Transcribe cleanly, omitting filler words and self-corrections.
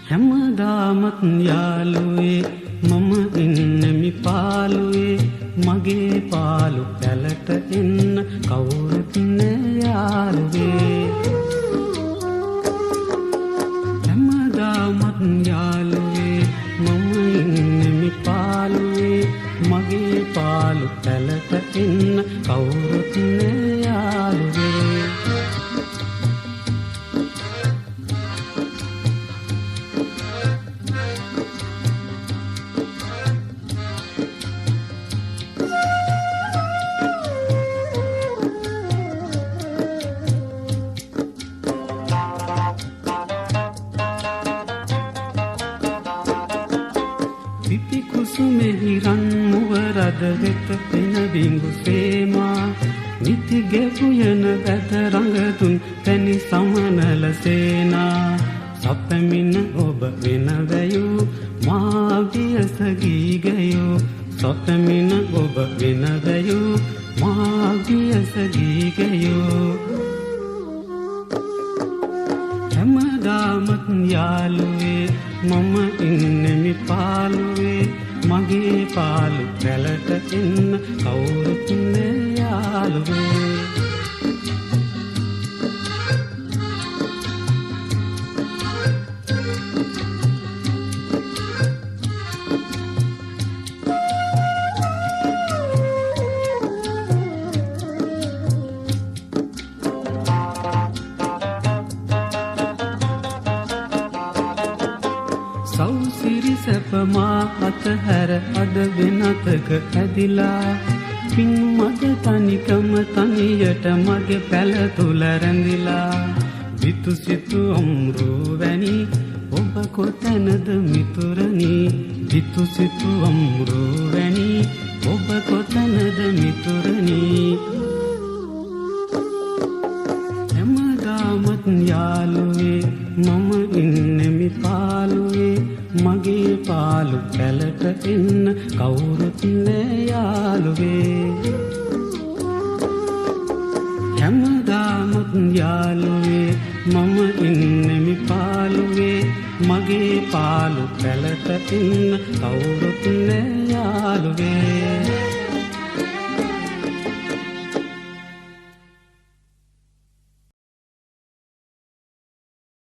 හැමදාමත් යාළුවේ මම ඉන්නෙමි පාළුවේ මගේ පාළු පැලට එන්න කවුරුත් නෑ යාළුවේ හැමදාමත් යාළුවේ මම ඉන්නෙමි පාළුවේ මගේ පාළු පැලට එන්න කවුරුත් නෑ යාළුවේ පිපි කුසුමෙහි රන් මුව රද වෙත පෙන බිඟු සේමා නිති ගෙවුයන වැද රඟතුන් තැනි සමනල සේනා සපැමින ඔබ වෙන වැයූ මා වියස ගීගයෝ සපැමින ඔබ වෙන වැයූ මා වියස ගීගයෝ හැමදාමත් යාළුවේ මම ඉන්නෙමි පාළුවේ මගේ පාළු පැලට එන්න කවුරුත් නෑ යාළුවේ සෞසිරි සැපමා අතහැර අද වෙනතක ඇදිලා පින් මද තනිකම තනියට මගේ පැල තුල රැඳිලා විතු සිතු අම්රු වැනි ඔබ කොතැනද මිතුරනි විතු සිතු අම්රු වැනි ඔබ කොතැනද මිතුරනි හැමදාමත් යාළුවේ මම ඉන්නෙමි පාළුවේ මගේ පාළු පැලට එන්න කවුරුත් නෑ යාළුවේ හැමදාමත් යාළුවේ මම ඉන්නෙමි පාළුවේ මගේ පාළු පැලට එන්න කවුරුත් නෑ යාළුවේ